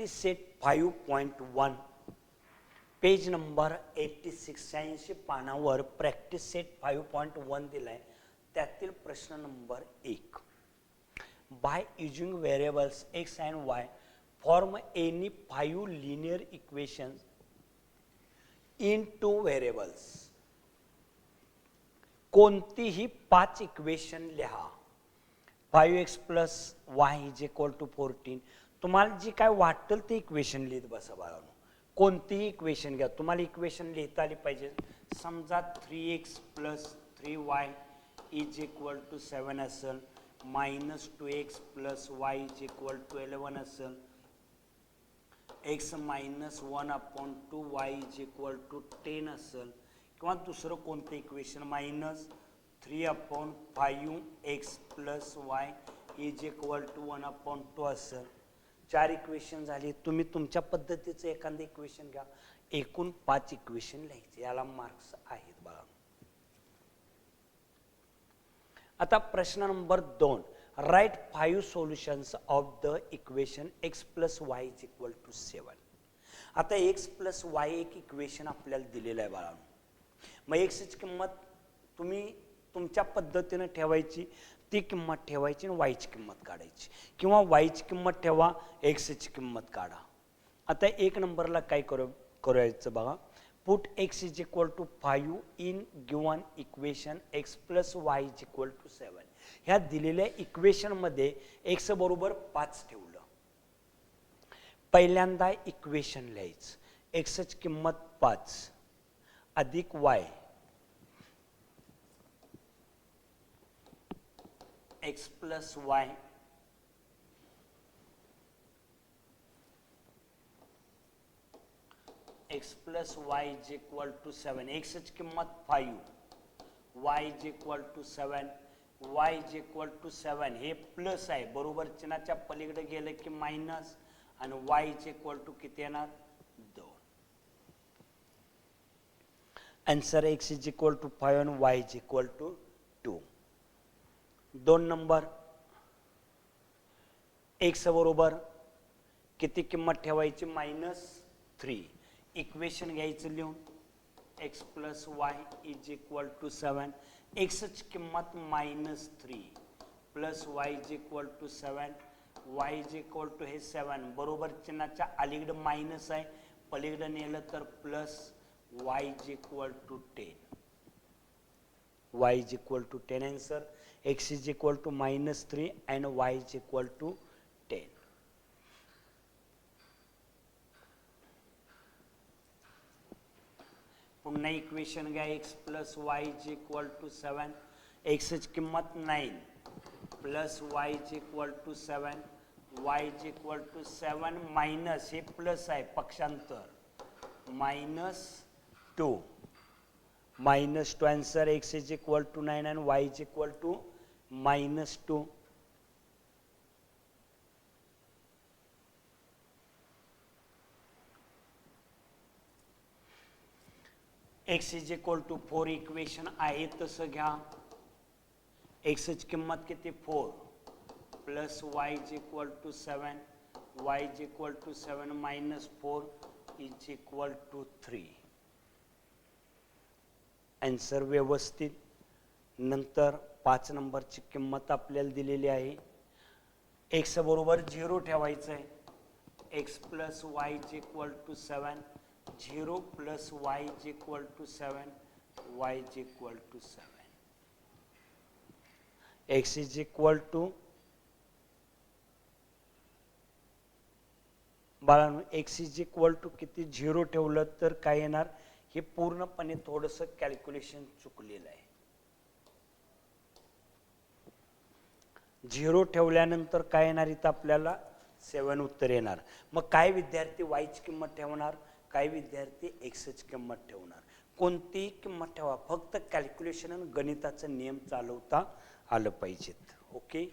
Practice set 5.1 page number 86 पानावर practice set 5.1 दिलाय. त्यातील प्रश्न number 1. By using variables x and y form any 5 linear equations in 2 variables. कोणतीही 5 equation लिहा. 5x plus y is equal to 14. तुम्हाला जी काय वाटेल ते इक्वेशन लिहित बसा बाळांनो. कोणतीही इक्वेशन घ्या, तुम्हाला इक्वेशन लिहिता आली पाहिजे. समजा 3x plus 3y is equal to 7 असेल, minus 2x plus y is equal to 11 असेल, x minus 1 upon 2y is equal to 10 असेल, किंवा दुसरं कोणतं equation minus 3 upon 5x plus y is equal to 1 upon 2 असेल. 4 इक्वेशन झाली. तुम्ही तुमच्या पद्धतीचं एखादं इक्वेशन घ्या. एकूण 5 इक्वेशन लिहायचे. याला मार्क्स आहेत बाळा. आता प्रश्न number 2. Write 5 solutions of the equation x plus y is equal to 7. आता x plus y एक इक्वेशन आपल्याला दिलेलं आहे बाळा. मग x ची किंमत तुम्ही तुमच्या पद्धतीने ठेवायची, ती किंमत ठेवायची आणि y ची किंमत काढायची, किंवा y ची किंमत ठेवा, x ची किंमत काढा. आता एक नंबरला काय करायचं बघा. Put x is equal to 5 in given equation x plus y is equal to 7. ह्या दिलेल्या इक्वेशन मध्ये x बरोबर 5 ठेवलं. पहिल्यांदा इक्वेशन लिहायचं. x ची किंमत 5 अधिक y x plus y x plus y is equal to 7. x ची किंमत 5, y is equal to 7, y is equal to 7. हे प्लस आहे, बरोबर चिन्हाच्या पलीकडे गेले की मायनस, आणि y is equal to किती येणार 2. Answer x is equal to 5 and y is equal to 2. 2 number x बरोबर किती किंमत ठेवायची -3. इक्वेशन घ्यायचं लिहून x plus y is equal to 7. x ची किंमत -3 plus y is equal to 7, y is equal to हे 7, बरोबर चिन्हाच्या अलीकडे मायनस आहे, पलीकडे नेलं तर plus, y is equal to 10. y is equal to 10. Answer x is equal to -3 and y is equal to 10. पुन्हा इक्वेशन घ्या. x plus y is equal to 7. x ची किंमत 9 plus y is equal to 7, y is equal to 7 minus, हे plus आहे पक्षांतर, -2 -2. Answer x is equal to 9 and y is equal to -2. x is equal to 4 equation आहे तसं घ्या. x ची किंमत किती 4 plus y is equal to 7, y is equal to 7 -4 is equal to 3. Answer व्यवस्थित. नंतर 5 नंबरची किंमत आपल्याला दिलेली आहे. x बरोबर 0 ठेवायचं आहे. x plus y is equal to 7, 0 plus y is equal to 7, y is equal to 7. x is equal to बाळांनो x is equal to किती 0 ठेवलं तर काय येणार, हे पूर्णपणे थोडंसं कॅल्क्युलेशन चुकलेलं आहे. 0 ठेवल्यानंतर काय येणार, इथं आपल्याला 7 उत्तर येणार. मग काय विद्यार्थी y ची किंमत ठेवणार, काय विद्यार्थी x ची किंमत ठेवणार. कोणतीही किंमत ठेवा, फक्त कॅल्क्युलेशन आणि गणिताचा नियम चालवता आलं पाहिजेत. ओके.